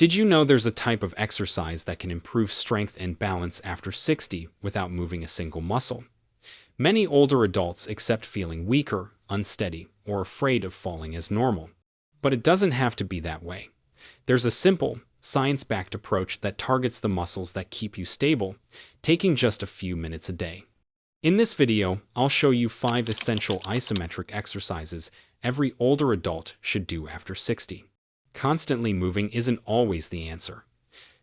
Did you know there's a type of exercise that can improve strength and balance after 60 without moving a single muscle? Many older adults accept feeling weaker, unsteady, or afraid of falling as normal. But it doesn't have to be that way. There's a simple, science-backed approach that targets the muscles that keep you stable, taking just a few minutes a day. In this video, I'll show you 5 essential isometric exercises every older adult should do after 60. Constantly moving isn't always the answer.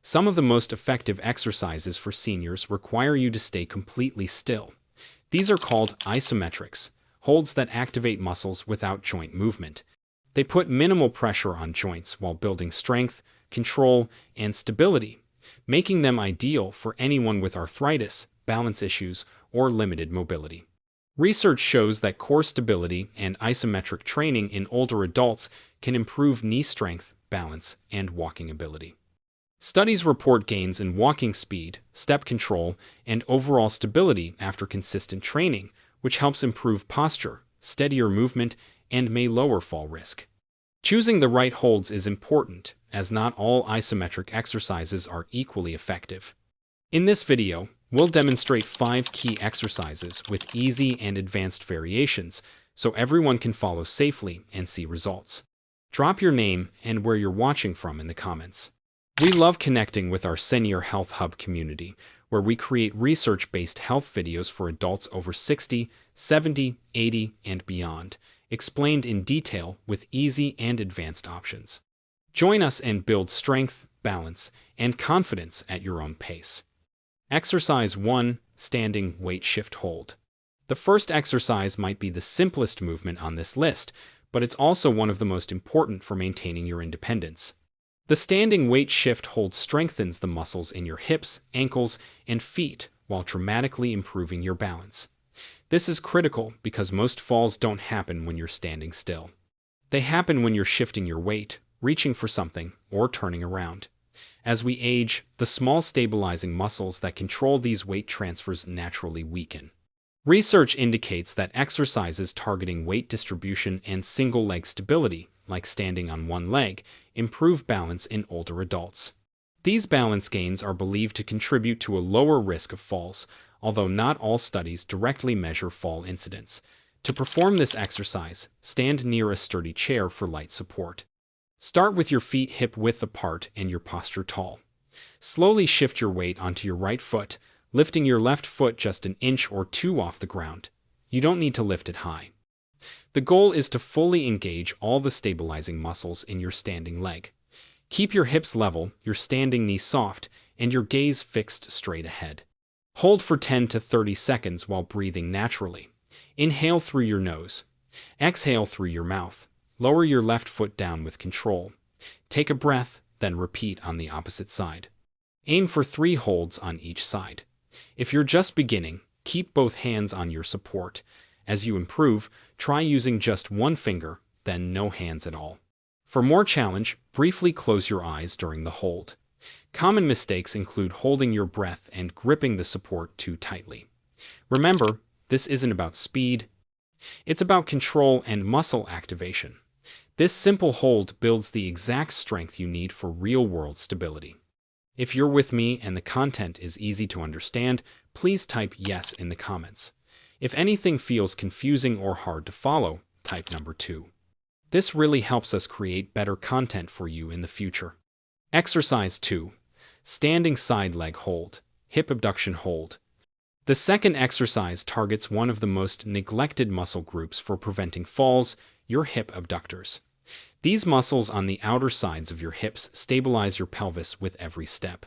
Some of the most effective exercises for seniors require you to stay completely still. These are called isometrics, holds that activate muscles without joint movement. They put minimal pressure on joints while building strength, control, and stability, making them ideal for anyone with arthritis, balance issues, or limited mobility. Research shows that core stability and isometric training in older adults can improve knee strength, balance, and walking ability. Studies report gains in walking speed, step control, and overall stability after consistent training, which helps improve posture, steadier movement, and may lower fall risk. Choosing the right holds is important, as not all isometric exercises are equally effective. In this video, we'll demonstrate 5 key exercises with easy and advanced variations so everyone can follow safely and see results. Drop your name and where you're watching from in the comments. We love connecting with our Senior Health Hub community, where we create research-based health videos for adults over 60, 70, 80, and beyond, explained in detail with easy and advanced options. Join us and build strength, balance, and confidence at your own pace. Exercise 1. Standing Weight Shift Hold. The first exercise might be the simplest movement on this list, but it's also one of the most important for maintaining your independence. The standing weight shift hold strengthens the muscles in your hips, ankles, and feet while dramatically improving your balance. This is critical because most falls don't happen when you're standing still. They happen when you're shifting your weight, reaching for something, or turning around. As we age, the small stabilizing muscles that control these weight transfers naturally weaken. Research indicates that exercises targeting weight distribution and single leg stability, like standing on one leg, improve balance in older adults. These balance gains are believed to contribute to a lower risk of falls, although not all studies directly measure fall incidence. To perform this exercise, stand near a sturdy chair for light support. Start with your feet hip-width apart and your posture tall. Slowly shift your weight onto your right foot, lifting your left foot just an inch or 2 off the ground. You don't need to lift it high. The goal is to fully engage all the stabilizing muscles in your standing leg. Keep your hips level, your standing knee soft, and your gaze fixed straight ahead. Hold for 10 to 30 seconds while breathing naturally. Inhale through your nose. Exhale through your mouth. Lower your left foot down with control. Take a breath, then repeat on the opposite side. Aim for 3 holds on each side. If you're just beginning, keep both hands on your support. As you improve, try using just one finger, then no hands at all. For more challenge, briefly close your eyes during the hold. Common mistakes include holding your breath and gripping the support too tightly. Remember, this isn't about speed. It's about control and muscle activation. This simple hold builds the exact strength you need for real-world stability. If you're with me and the content is easy to understand, please type yes in the comments. If anything feels confusing or hard to follow, type number 2. This really helps us create better content for you in the future. Exercise 2. Standing side leg hold, hip abduction hold. The second exercise targets one of the most neglected muscle groups for preventing falls, your hip abductors. These muscles on the outer sides of your hips stabilize your pelvis with every step.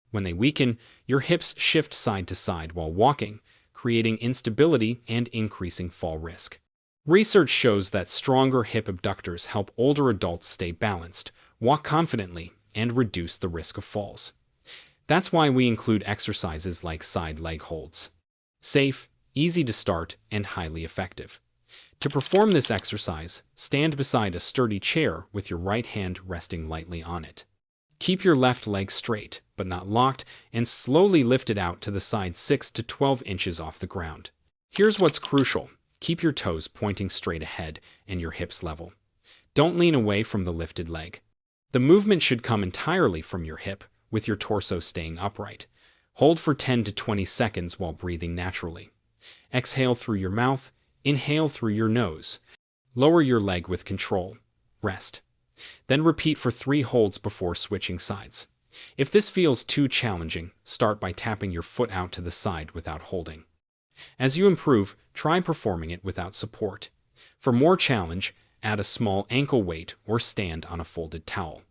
When they weaken, your hips shift side to side while walking, creating instability and increasing fall risk. Research shows that stronger hip abductors help older adults stay balanced, walk confidently, and reduce the risk of falls. That's why we include exercises like side leg holds. Safe, easy to start, and highly effective. To perform this exercise, stand beside a sturdy chair with your right hand resting lightly on it. Keep your left leg straight, but not locked, and slowly lift it out to the side 6 to 12 inches off the ground. Here's what's crucial. Keep your toes pointing straight ahead and your hips level. Don't lean away from the lifted leg. The movement should come entirely from your hip, with your torso staying upright. Hold for 10 to 20 seconds while breathing naturally. Exhale through your mouth, inhale through your nose. Lower your leg with control. Rest. Then repeat for 3 holds before switching sides. If this feels too challenging, start by tapping your foot out to the side without holding. As you improve, try performing it without support. For more challenge, add a small ankle weight or stand on a folded towel.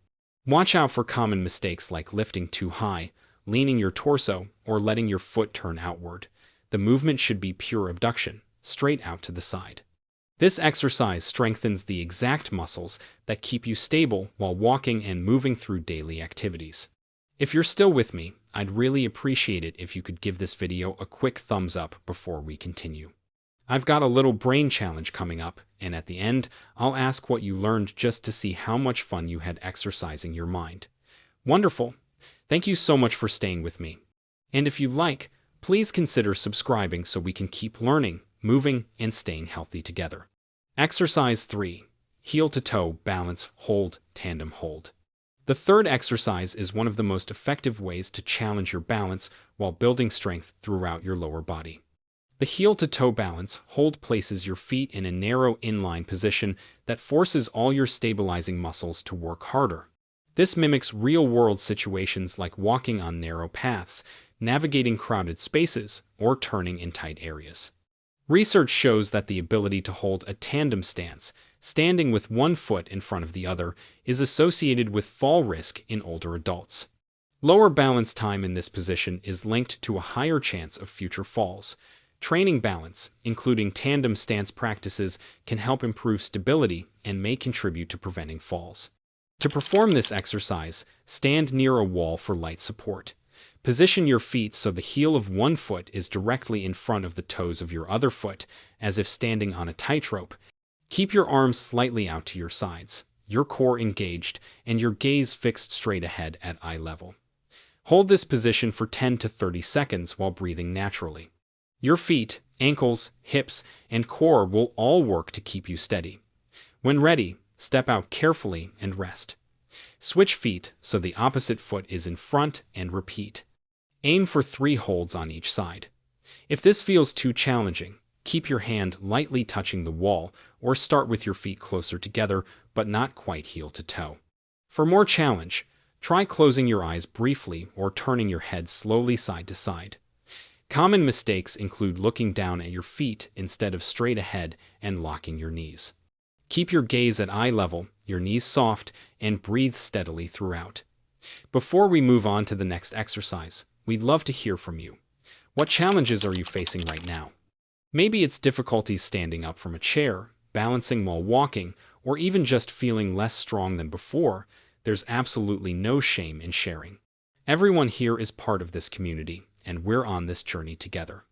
Watch out for common mistakes like lifting too high, leaning your torso, or letting your foot turn outward. The movement should be pure abduction, straight out to the side. This exercise strengthens the exact muscles that keep you stable while walking and moving through daily activities. If you're still with me, I'd really appreciate it if you could give this video a quick thumbs up before we continue. I've got a little brain challenge coming up, and at the end, I'll ask what you learned just to see how much fun you had exercising your mind. Wonderful! Thank you so much for staying with me. And if you like, please consider subscribing so we can keep learning, moving, and staying healthy together. Exercise 3. Heel to toe, balance, hold, tandem hold. The third exercise is one of the most effective ways to challenge your balance while building strength throughout your lower body. The heel-to-toe balance hold places your feet in a narrow inline position that forces all your stabilizing muscles to work harder. This mimics real-world situations like walking on narrow paths, navigating crowded spaces, or turning in tight areas. Research shows that the ability to hold a tandem stance, standing with one foot in front of the other, is associated with fall risk in older adults. Lower balance time in this position is linked to a higher chance of future falls. Training balance, including tandem stance practices, can help improve stability and may contribute to preventing falls. To perform this exercise, stand near a wall for light support. Position your feet so the heel of one foot is directly in front of the toes of your other foot, as if standing on a tightrope. Keep your arms slightly out to your sides, your core engaged, and your gaze fixed straight ahead at eye level. Hold this position for 10 to 30 seconds while breathing naturally. Your feet, ankles, hips, and core will all work to keep you steady. When ready, step out carefully and rest. Switch feet so the opposite foot is in front and repeat. Aim for 3 holds on each side. If this feels too challenging, keep your hand lightly touching the wall or start with your feet closer together but not quite heel to toe. For more challenge, try closing your eyes briefly or turning your head slowly side to side. Common mistakes include looking down at your feet instead of straight ahead and locking your knees. Keep your gaze at eye level, your knees soft, and breathe steadily throughout. Before we move on to the next exercise, we'd love to hear from you. What challenges are you facing right now? Maybe it's difficulties standing up from a chair, balancing while walking, or even just feeling less strong than before. There's absolutely no shame in sharing. Everyone here is part of this community, and we're on this journey together.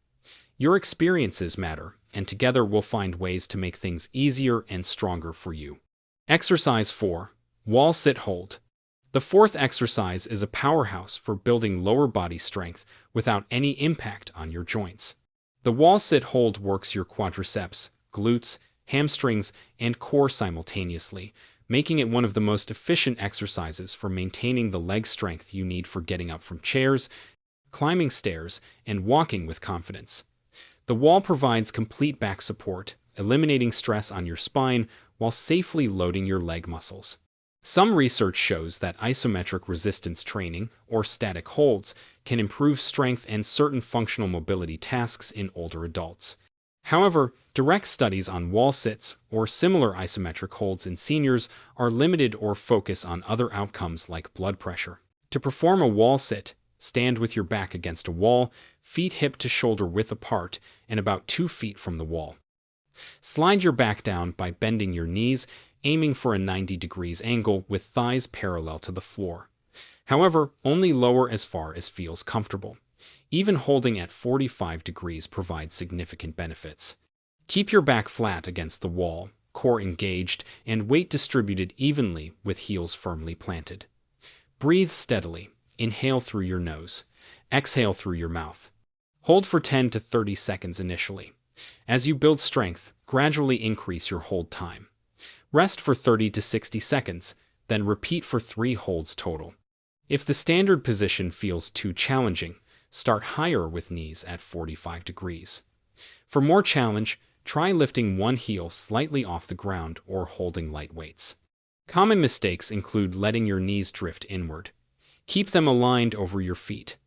Your experiences matter, and together we'll find ways to make things easier and stronger for you. Exercise 4. Wall Sit Hold. The fourth exercise is a powerhouse for building lower body strength without any impact on your joints. The wall sit hold works your quadriceps, glutes, hamstrings, and core simultaneously, making it one of the most efficient exercises for maintaining the leg strength you need for getting up from chairs, climbing stairs, and walking with confidence. The wall provides complete back support, eliminating stress on your spine while safely loading your leg muscles. Some research shows that isometric resistance training, or static holds, can improve strength and certain functional mobility tasks in older adults. However, direct studies on wall sits or similar isometric holds in seniors are limited or focus on other outcomes like blood pressure. To perform a wall sit, stand with your back against a wall, feet hip to shoulder width apart, and about 2 feet from the wall. Slide your back down by bending your knees, aiming for a 90 degrees angle with thighs parallel to the floor. However, only lower as far as feels comfortable. Even holding at 45 degrees provides significant benefits. Keep your back flat against the wall, core engaged, and weight distributed evenly with heels firmly planted. Breathe steadily. Inhale through your nose. Exhale through your mouth. Hold for 10 to 30 seconds initially. As you build strength, gradually increase your hold time. Rest for 30 to 60 seconds, then repeat for 3 holds total. If the standard position feels too challenging, start higher with knees at 45 degrees. For more challenge, try lifting one heel slightly off the ground or holding light weights. Common mistakes include letting your knees drift inward. Keep them aligned over your feet.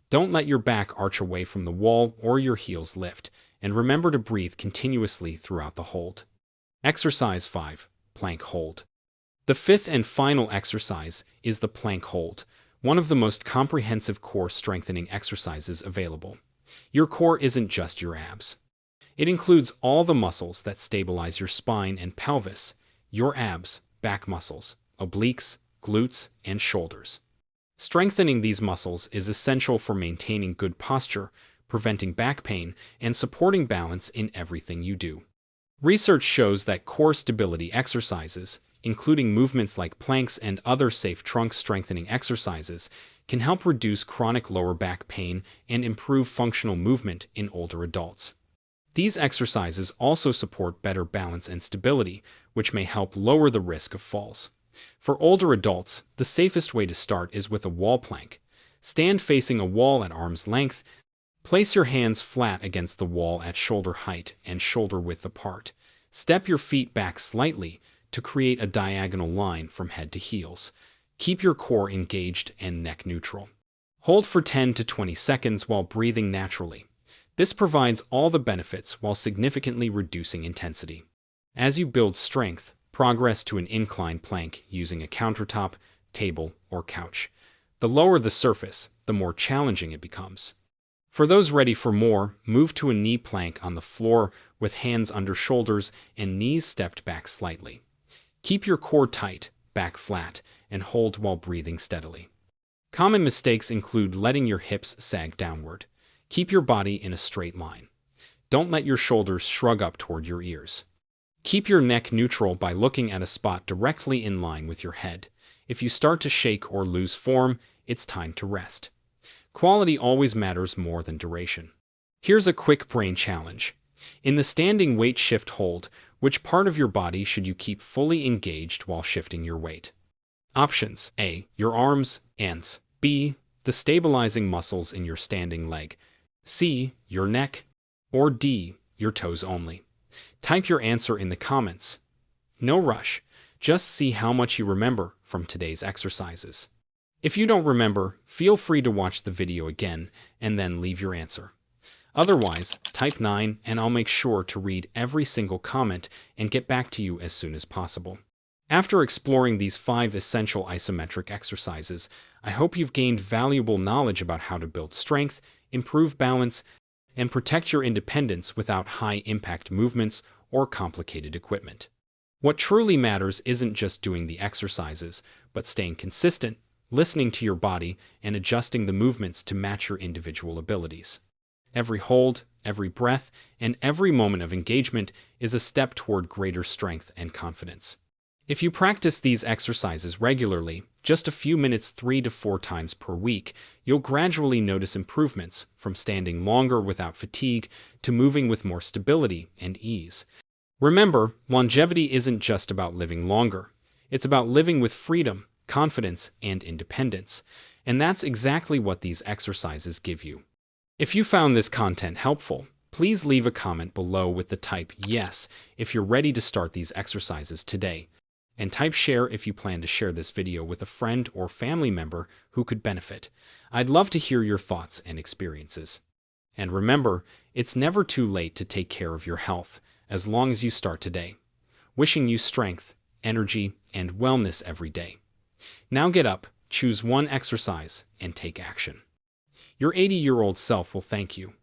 Don't let your back arch away from the wall or your heels lift, and remember to breathe continuously throughout the hold. Exercise 5. Plank Hold. The fifth and final exercise is the plank hold, one of the most comprehensive core strengthening exercises available. Your core isn't just your abs. It includes all the muscles that stabilize your spine and pelvis, your abs, back muscles, obliques, glutes, and shoulders. Strengthening these muscles is essential for maintaining good posture, preventing back pain, and supporting balance in everything you do. Research shows that core stability exercises, including movements like planks and other safe trunk strengthening exercises, can help reduce chronic lower back pain and improve functional movement in older adults. These exercises also support better balance and stability, which may help lower the risk of falls. For older adults, the safest way to start is with a wall plank. Stand facing a wall at arm's length. Place your hands flat against the wall at shoulder height and shoulder width apart. Step your feet back slightly to create a diagonal line from head to heels. Keep your core engaged and neck neutral. Hold for 10 to 20 seconds while breathing naturally. This provides all the benefits while significantly reducing intensity. As you build strength, progress to an incline plank using a countertop, table, or couch. The lower the surface, the more challenging it becomes. For those ready for more, move to a knee plank on the floor with hands under shoulders and knees stepped back slightly. Keep your core tight, back flat, and hold while breathing steadily. Common mistakes include letting your hips sag downward. Keep your body in a straight line. Don't let your shoulders shrug up toward your ears. Keep your neck neutral by looking at a spot directly in line with your head. If you start to shake or lose form, it's time to rest. Quality always matters more than duration. Here's a quick brain challenge. In the standing weight shift hold, which part of your body should you keep fully engaged while shifting your weight? Options: A. Your arms, and B. The stabilizing muscles in your standing leg. C. Your neck. Or D. Your toes only. Type your answer in the comments. No rush. Just see how much you remember from today's exercises. If you don't remember, feel free to watch the video again and then leave your answer. Otherwise, type 9 and I'll make sure to read every single comment and get back to you as soon as possible. After exploring these 5 essential isometric exercises, I hope you've gained valuable knowledge about how to build strength, improve balance, and protect your independence without high-impact movements or complicated equipment. What truly matters isn't just doing the exercises, but staying consistent, listening to your body, and adjusting the movements to match your individual abilities. Every hold, every breath, and every moment of engagement is a step toward greater strength and confidence. If you practice these exercises regularly, just a few minutes 3 to 4 times per week, you'll gradually notice improvements from standing longer without fatigue to moving with more stability and ease. Remember, longevity isn't just about living longer. It's about living with freedom, confidence, and independence. And that's exactly what these exercises give you. If you found this content helpful, please leave a comment below with the type yes if you're ready to start these exercises today. And type share if you plan to share this video with a friend or family member who could benefit. I'd love to hear your thoughts and experiences. And remember, it's never too late to take care of your health, as long as you start today. Wishing you strength, energy, and wellness every day. Now get up, choose one exercise, and take action. Your 80-year-old self will thank you.